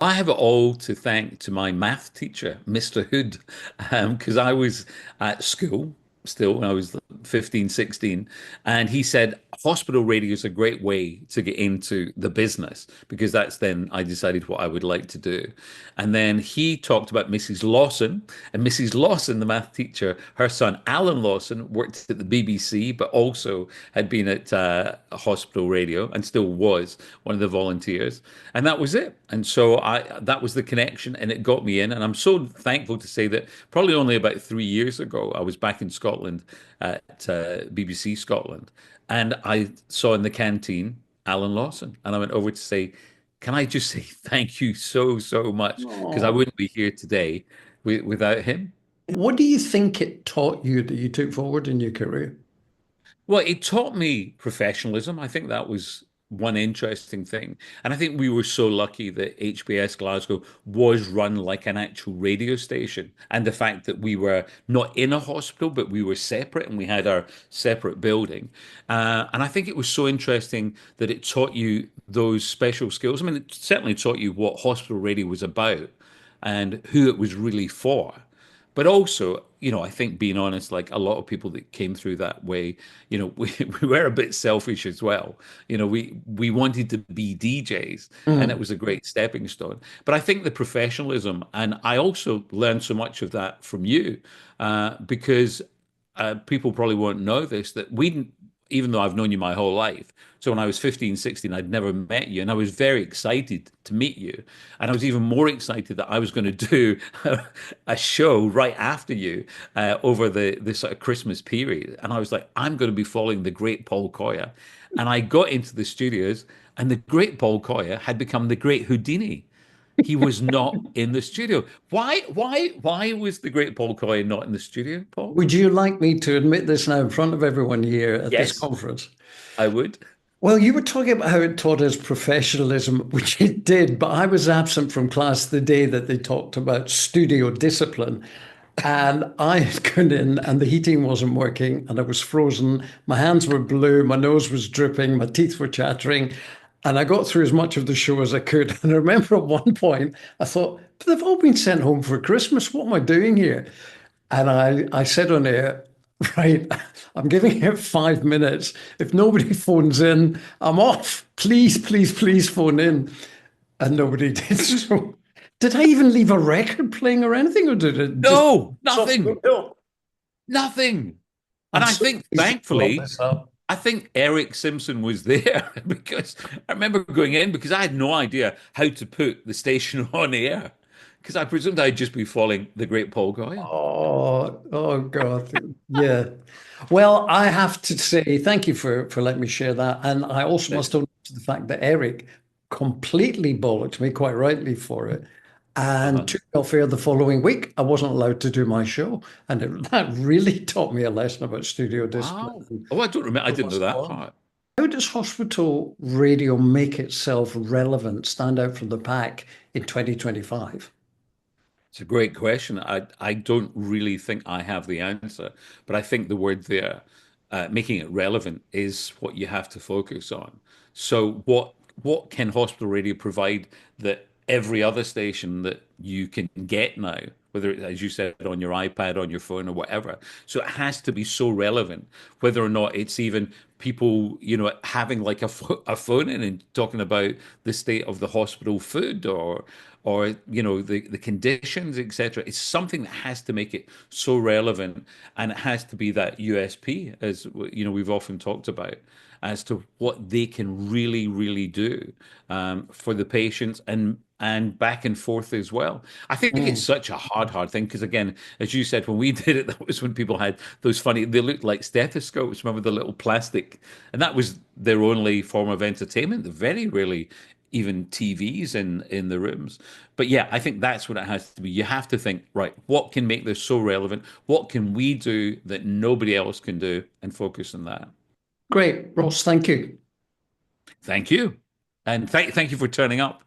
I have it all to thank to my math teacher, Mr. Hood, because I was at school still when I was 15, 16, and he said hospital radio is a great way to get into the business because that's then I decided what I would like to do. And then he talked about Mrs. Lawson, and Mrs. Lawson, the math teacher, her son Alan Lawson worked at the BBC, but also had been at hospital radio and still was one of the volunteers. And that was it. And so that was the connection, and it got me in. And I'm so thankful to say that probably only about 3 years ago, I was back in Scotland at BBC Scotland, and I saw in the canteen Alan Lawson, and I went over to say, "Can I just say thank you so, so much? Because I Oh. wouldn't be here today without him." What do you think it taught you that you took forward in your career? Well, it taught me professionalism. I think that was one interesting thing. And I think we were so lucky that HBS Glasgow was run like an actual radio station. And the fact that we were not in a hospital, but we were separate and we had our separate building. And I think it was so interesting that it taught you those special skills. I mean, it certainly taught you what hospital radio was about and who it was really for. But also, I think being honest, like a lot of people that came through that way, we were a bit selfish as well. We wanted to be DJs, and it Mm. was a great stepping stone. But I think the professionalism, and I also learned so much of that from you, because people probably won't know this, that we, even though I've known you my whole life, so when I was 15, 16, I'd never met you, and I was very excited to meet you. And I was even more excited that I was going to do a show right after you over the sort of Christmas period. And I was like, I'm going to be following the great Paul Coia. And I got into the studios, and the great Paul Coia had become the great Houdini. He was not in the studio. Why was the great Paul Coia not in the studio, Paul? Would you like me to admit this now in front of everyone here at this Yes, conference? I would. Well, you were talking about how it taught us professionalism, which it did, but I was absent from class the day that they talked about studio discipline. And I had gone in and the heating wasn't working and I was frozen. My hands were blue, my nose was dripping, my teeth were chattering. And I got through as much of the show as I could. And I remember at one point, I thought, but they've all been sent home for Christmas. What am I doing here? And I said on air, right, I'm giving it 5 minutes. If nobody phones in, I'm off. Please, please, please phone in. And nobody did. So did I even leave a record playing or anything? Or did it just No, off the nothing, bill? nothing. And I'm I so think, pleased you brought thankfully, this up. I think Eric Simpson was there because I remember going in because I had no idea how to put the station on air because I presumed I'd just be following the great Paul Goya. Oh God. Yeah. Well, I have to say thank you for letting me share that. And I also must own to the fact that Eric completely bollocked me, quite rightly, for it. And Uh-huh. took me off air the following week. I wasn't allowed to do my show. And that really taught me a lesson about studio discipline. Wow. Oh, I don't remember. I It didn't know wasn't that on. part. How does hospital radio make itself relevant, stand out from the pack in 2025? It's a great question. I don't really think I have the answer, but I think the word there, making it relevant, is what you have to focus on. So what can hospital radio provide that every other station that you can get now, whether it, as you said, on your iPad, on your phone, or whatever. So it has to be so relevant, whether or not it's even people, having like a phone in and talking about the state of the hospital food or the conditions, etc. It's something that has to make it so relevant, and it has to be that USP, as we've often talked about, as to what they can really, really do for the patients and back and forth as well. I think it's Mm. such a hard thing because again, as you said, when we did it, that was when people had those funny, they looked like stethoscopes. Remember the little plastic, and that was their only form of entertainment. Very rarely even TVs in the rooms. But yeah, I think that's what it has to be. You have to think, right, what can make this so relevant? What can we do that nobody else can do and focus on that? Great, Ross, thank you. Thank you. And thank you for turning up.